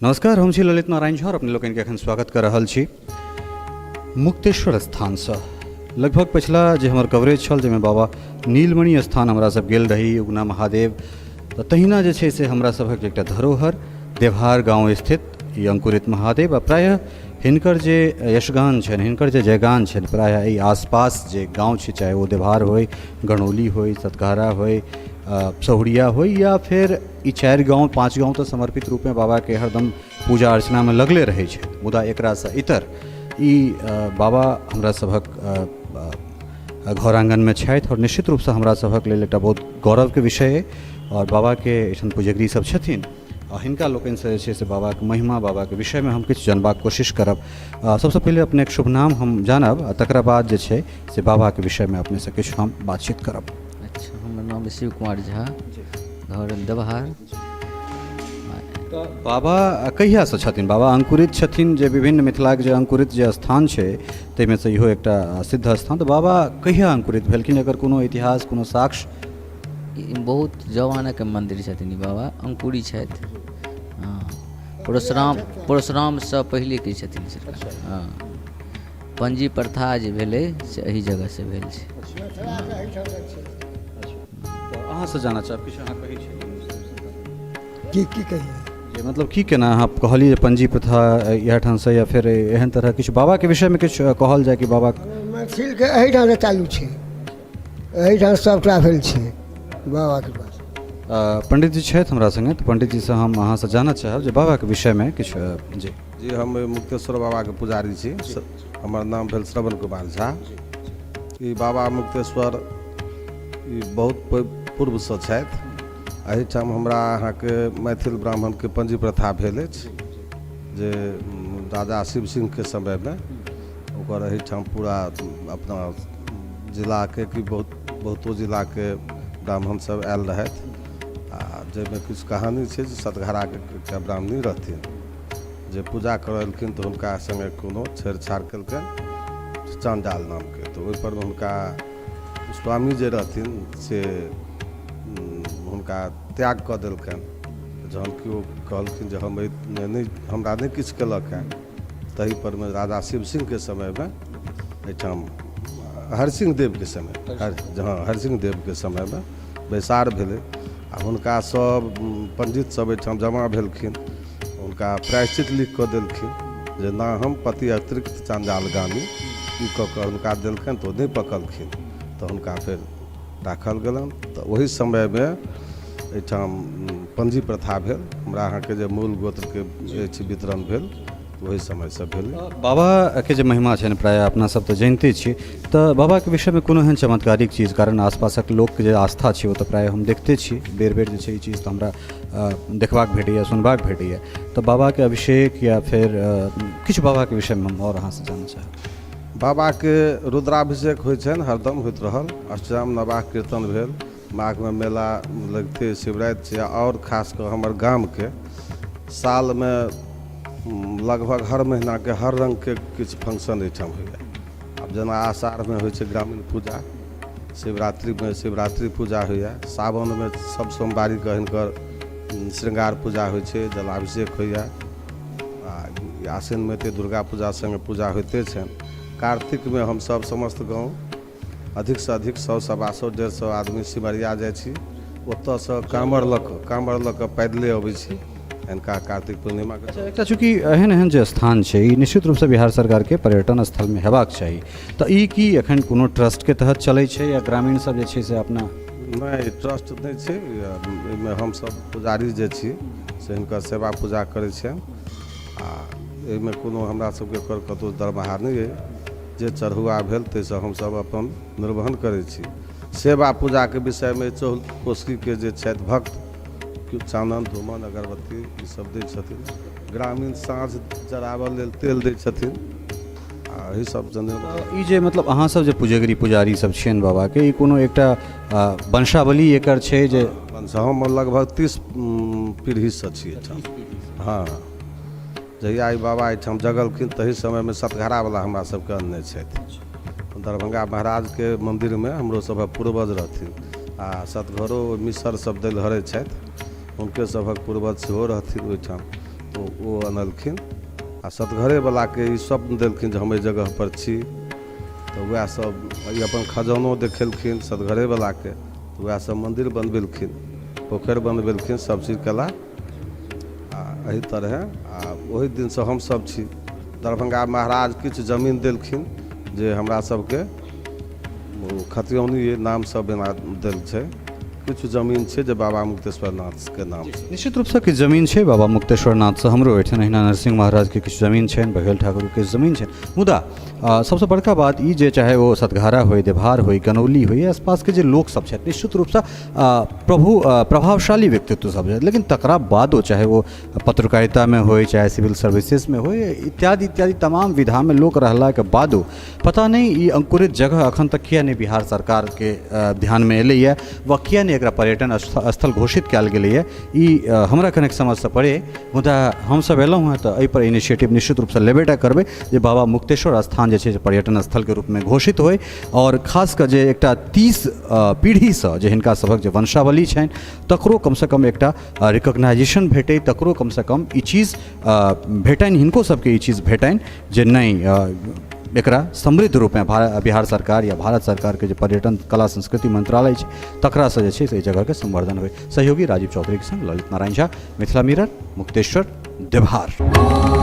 नमस्कार, हम छी ललित नारायण झा और अपने लोगन के एखन स्वागत कर रहल छी मुक्तेश्वर स्थान से। लगभग पिछला जे हमर कवरेज छल जेमे बाबा नीलमणि स्थान हमरा सब गेल रही, उगना महादेव, तो तहिना जे छै से हमरा सभक एकटा धरोहर देवहार गाँव स्थित ई अंकुरित महादेव आ प्रायः हिनकर जे यशगान छनि, हिनकर जे जयगान छनि, प्रायः एहि आसपास जे गाँव छै, चाहे ओ देवहार होय, गणौली होय, सतघारा होय, सहुरिया हो या फिर ई 4 गाँव 5 गाँव तो समर्पित रूप में बाबा के हरदम पूजा अर्चना में लगले रहे छै। मुदा एकरा से इतर ई बाबा हमरा सभक घर आंगन में छथि और निश्चित रूप से हमरा सभक लेल एकटा बहुत गौरव के विषय है। और बाबा के एहन पुजगरी सब छथिन और हिनका लोकनि से जे छै से बाबा के महिमा, बाबा के विषय में हम किछु जानबाक कोशिश करब। सबसे पहले अपने एक शुभ नाम हम जानब आ तकरा बाद जे छै से बाबा के विषय में अपने से किछु हम बातचीत करब। अच्छा, हमर नाम शिव कुमार झा, घर देवहार। तो बाबा कहिया से छथिन? बाबा अंकुरित छथिन, जे विभिन्न मिथिला के जे अंकुरित जे स्थान छै ताहिमे से इहो एकटा सिद्ध स्थान। तो बाबा कहिया अंकुरित भेलखिन? एकर कोनो इतिहास, कोनो साक्ष्य? बहुत जमानाके मन्दिर छथिन ई बाबा, अंकुरी छथि। परशुरामसँ पहिलेके छथिन सरकार। हाँ, पंजी प्रथा जे भेलै से एही जगह से भेल छै। तो अहाँ से जाना चाहब किछु, अहाँ कहै छी की कहिए जे मतलब की केना अहाँ कहलिए जे पंजी प्रथा इएह ठाम से या फिर एहन तरह किछु बाबा के विषय में किछु कहल जाय कि बाबा मैथिलके एहिठाम से चालू छै, एहिठाम सबटा भेल छै बाबा के पास। पंडित जी छथि हमरा संगे, तो पंडित जी से हम अहाँ से जानना चाहब जे बाबा के विषय में किछु। जी, हम मुक्तेश्वर बाबा के पुजारी छी। हमर नाम भेल श्रवण कुमार झा। ई बाबा मुक्तेश्वर ई बहुत पूर्व से छथि। एहिठाम हमरा अहाँके मैथिल ब्राह्मण के पंजी प्रथा भेल अछि, जे राजा शिव सिंह के समय में ओकर एहिठाम पूरा अपना जिला के कि बहुतो जिला के ब्राह्मण सब आयल रहथि। आ जाहिमे किछु कहानी छै जे सतघारा के एकटा ब्राह्मणी रहथिन जे पूजा करलखिन, तो हुनका संगे कोनो छेड़छाड़ केलकनि चांडाल नाम के। तो ओहि पर हुनका स्वामी जे रहथिन से हुनका त्याग कऽ देलकनि। जहन कि ओ कहलखिन जे हमरा नहीं किछु केलक है, तही पर में राजा शिव सिंह के समय में एहिठाम हरसिंह देव के समय, हाँ, हरसिंह देव के समय में बैसार भेलै। आ हुनका सब पंडित सब एहिठाम जमा भेलखिन, हुनका प्रायश्चित लिख कऽ देलखिन जे ना हम पति अतिरिक्त चांडालगामी, ई कऽ कऽ हुनका देलखिन। तो नहीं पकलखिन, तो हुनका फिर राखल गेलनि। तो वही समय में एहिठाम पंजी प्रथा भेल। हमरा अहाँके जे मूल गोत्र के अछि वितरण भेल, वही समय से भेल। बाबा के जे महिमा छै, प्राय अपना सब तो जानते छी। तो बाबा के विषय में कोनो एहन चमत्कारिक चीज, कारण आसपासक लोक के जे आस्था छै वो तो प्राय हम देखते छी, बेर बेर जे छै ई चीज तो हमरा देखबाक भेटैए, सुनबाक भेटैए। तो बाबा के अभिषेक या फिर किछु बाबा के विषय में हम और अहाँ से जानना चाहब। बाबा के रुद्राभिषेक होइ छनि, हरदम होइत रहल। अष्टजाम नवाह कीर्तन भेल, माघ में मेला लगते, शिवराति छै। और खास कर हमर गाम के साल में लगभग हर महीना के हर रंग के किछु फंक्शन एहिठाम होइए। अब जेना आषाढ़ में होइ छै ग्रामीण पूजा, शिवरात्रि में शिवरात्रि पूजा होइए, सावन में सब सोमवारी के हिनकर श्रृंगार पूजा होइ छै, जलाभिषेक होइए। आ आश्विन में ते दुर्गा पूजा संगे पूजा होइते छनि। कार्तिक में हम सब समस्त गाँव अधिक से अधिक 100 सवा 100 150 आदमी सिमरिया जाइ छी। ओतऽ से काँवर लऽ कऽ पैदले अबै छी इनका कार्तिक पूर्णिमा के। एकटा चूँकि एहन एहन जे स्थान छै ई निश्चित रूप से बिहार सरकार के पर्यटन स्थल में हेबाक चाही। तो ई की एखन कोनो ट्रस्ट के तहत चलै छै या ग्रामीण सब जे छै से अपना? नहीं, ट्रस्ट नहीं छै। एहिमे हमसब पुजारी जे छी से हिनकर सेवा पूजा करै छियनि। आ एहिमे कोनो हमरा सबके कर कतौ दरमाहा नहीं है। जे चढ़ुआ भेल ताहिसँ हमसब अपन निर्वहन करै छी। सेवा पूजा के विषय में चौल कोसी के जे छथि भक्त, चानन धूमन अगरबत्ती ई सब दै छथिन। ग्रामीण साँझ जराबऽ लेल तेल दै छथिन। आ यही सब जने ई जे मतलब अहाँ सब जे पुजगरी पुजारी सब छियनि बाबा के, ई कोनो एकटा वंशावली एकर छै जे? हम लगभग 30 पीढ़ी से छी एहिठाम। हाँ, जहिया ई बाबा एहिठाम जगलखिन तही समय में सतघारा वाला हमरा सबके अनने छथि। दरभंगा महाराज के मंदिर में हमरो सभक पूर्वज रहथिन। आ सतघरो मिसर सब देल हरै छथि, हुनके सभक पूर्वज सेहो रहथिन ओहिठाम। ओ अनलखिन आ सतघरेवलाके ई स्वप्न देलखिन जे हम एहि जगह पर छी, तऽ वएह सब ई अपन खजानो देखेलखिन सतघरेवलाके, वएह सब मंदिर बनबेलखिन, पोखरि बनबेलखिन, सब चीज कला। आ एहि तरहे आ ओहि दिनसँ हमसब छी। दरभंगा महाराज किछु जमीन देलखिन जे हमरा सबके खतियौनी नामसँ बना देल छै, किछु जमीन छै जे बाबा मुक्तेश्वर नाथके नाम छै। निश्चित रूपसँ किछु जमीन छै बाबा मुक्तेश्वर नाथसँ हमरो एहिठाम, अहिना नरसिंह महाराजके किछु जमीन छनि, बघेल ठाकुरके किछु जमीन छनि। मुदा सबसँ बड़का बात ई जे चाहे ओ सतघारा होइ, देवहार होइ, कनौली होइ, आसपासके जे लोकसब छथि निश्चित रूपसँ प्रभावशाली व्यक्तित्व सब छथि, लेकिन तकरा बादो चाहे वो पत्रकारितामे होइ, चाहे सिविल सर्विसेजमे होइ, इत्यादि इत्यादि तमाम विधामे लोक रहलाके बादो पता नहि ई अंकुरित जगह अखन तक किया नहि बिहार सरकारके ध्यानमे एलैए, वा किया नहि एकरा पर्यटन स्थल घोषित कयल गेलैए, ई हमरा कनेक समझसँ पड़े। मुदा हमसब एलहुँ हैं तऽ एहिपर इनिशिएटिव निश्चित रूपसँ लेबेटा करबै जे बाबा मुक्तेश्वर स्थान जे छै पर्यटन स्थलके रूपमे घोषित होइ, और खास कऽ जे एकटा 30 पीढ़ीसँ जे हिनका सभक जे वंशावली छनि तकरो कमसँ कम एकटा रिकॉग्नाइजेशन भेटै, तकरो कमसँ कम ई चीज भेटनि, हिनको सबके ई चीज भेटनि जे नहि एकरा समृद्ध रूपमे बिहार सरकार या भारत सरकारके जे पर्यटन कला संस्कृति मंत्रालय छै तकरासँ जे छै से एहि जगहके संवर्धन होइ। सहयोगी राजीव चौधरीके संग ललित नारायण झा, मिथिला मिरर, मुक्तेश्वर, देवहार।